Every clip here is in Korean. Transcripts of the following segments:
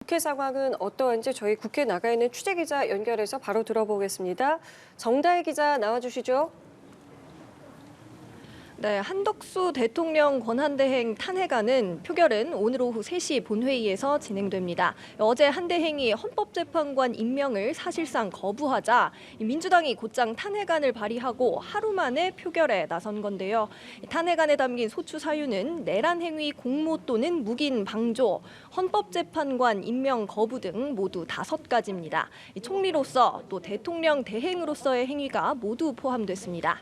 국회 상황은 어떠한지 저희 국회 나가 있는 취재기자 연결해서 바로 들어보겠습니다. 정다혜 기자 나와주시죠. 네, 한덕수 대통령 권한대행 탄핵안은 표결은 오늘 오후 3시 본회의에서 진행됩니다. 어제 한대행이 헌법재판관 임명을 사실상 거부하자 민주당이 곧장 탄핵안을 발의하고 하루 만에 표결에 나선 건데요. 탄핵안에 담긴 소추 사유는 내란 행위 공모 또는 묵인 방조, 헌법재판관 임명 거부 등 모두 5가지입니다. 총리로서 또 대통령 대행으로서의 행위가 모두 포함됐습니다.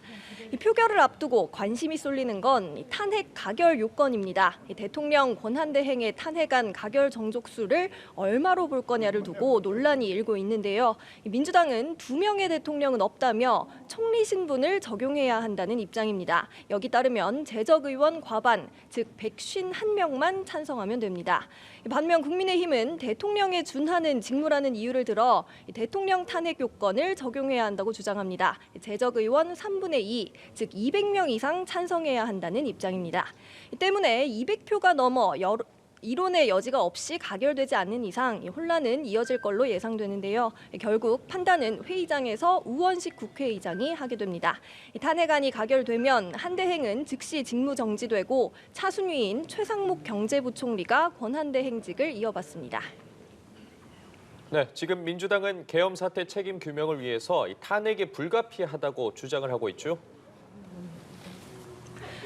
표결을 앞두고 관심이 쏠리는 건 탄핵 가결 요건입니다. 대통령 권한대행의 탄핵안 가결 정족수를 얼마로 볼 거냐를 두고 논란이 일고 있는데요. 민주당은 2명의 대통령은 없다며 총리 신분을 적용해야 한다는 입장입니다. 여기 따르면 재적의원 과반, 즉 151명만 찬성하면 됩니다. 반면 국민의힘은 대통령에 준하는 직무라는 이유를 들어 대통령 탄핵 요건을 적용해야 한다고 주장합니다. 재적의원 3분의 2, 즉 200명 이상 찬성해야 한다는 입장입니다. 때문에 200표가 넘어 이론의 여지가 없이 가결되지 않는 이상 혼란은 이어질 걸로 예상되는데요. 결국 판단은 회의장에서 우원식 국회의장이 하게 됩니다. 탄핵안이 가결되면 한대행은 즉시 직무 정지되고 차순위인 최상목 경제부총리가 권한대행직을 이어받습니다. 네, 지금 민주당은 계엄 사태 책임 규명을 위해서 탄핵이 불가피하다고 주장을 하고 있죠.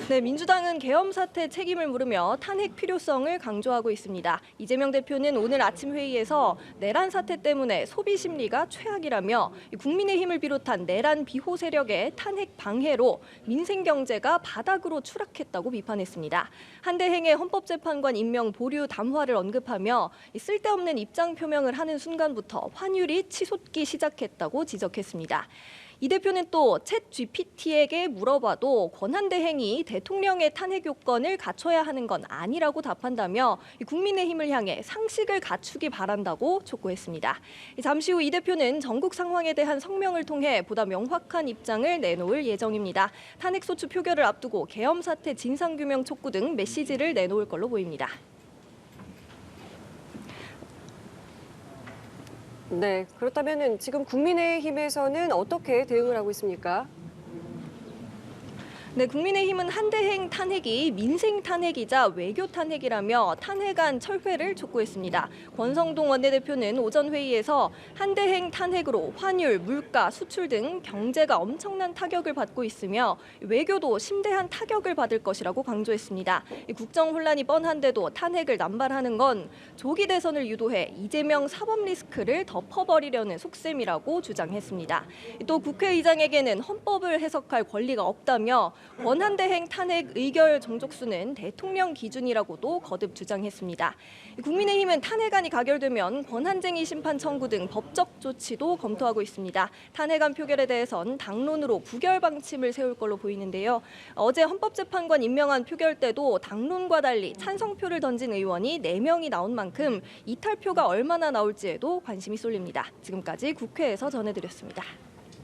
네, 민주당은 계엄 사태 책임을 물으며 탄핵 필요성을 강조하고 있습니다. 이재명 대표는 오늘 아침 회의에서 내란 사태 때문에 소비 심리가 최악이라며 국민의힘을 비롯한 내란 비호 세력의 탄핵 방해로 민생 경제가 바닥으로 추락했다고 비판했습니다. 한대행의 헌법재판관 임명 보류 담화를 언급하며 쓸데없는 입장 표명을 하는 순간부터 환율이 치솟기 시작했다고 지적했습니다. 이 대표는 또 챗 GPT에게 물어봐도 권한대행이 대통령의 탄핵 요건을 갖춰야 하는 건 아니라고 답한다며 국민의힘을 향해 상식을 갖추기 바란다고 촉구했습니다. 잠시 후 이 대표는 전국 상황에 대한 성명을 통해 보다 명확한 입장을 내놓을 예정입니다. 탄핵 소추 표결을 앞두고 계엄 사태 진상규명 촉구 등 메시지를 내놓을 걸로 보입니다. 네, 그렇다면 지금 국민의힘에서는 어떻게 대응을 하고 있습니까? 네, 국민의힘은 한대행 탄핵이 민생 탄핵이자 외교 탄핵이라며 탄핵안 철회를 촉구했습니다. 권성동 원내대표는 오전 회의에서 한대행 탄핵으로 환율, 물가, 수출 등 경제가 엄청난 타격을 받고 있으며 외교도 심대한 타격을 받을 것이라고 강조했습니다. 국정 혼란이 뻔한데도 탄핵을 남발하는 건 조기 대선을 유도해 이재명 사법 리스크를 덮어버리려는 속셈이라고 주장했습니다. 또 국회의장에게는 헌법을 해석할 권리가 없다며 권한대행 탄핵 의결 정족수는 대통령 기준이라고도 거듭 주장했습니다. 국민의힘은 탄핵안이 가결되면 권한쟁의 심판 청구 등 법적 조치도 검토하고 있습니다. 탄핵안 표결에 대해선 당론으로 부결 방침을 세울 걸로 보이는데요. 어제 헌법재판관 임명안 표결 때도 당론과 달리 찬성표를 던진 의원이 4명이 나온 만큼 이탈표가 얼마나 나올지에도 관심이 쏠립니다. 지금까지 국회에서 전해드렸습니다.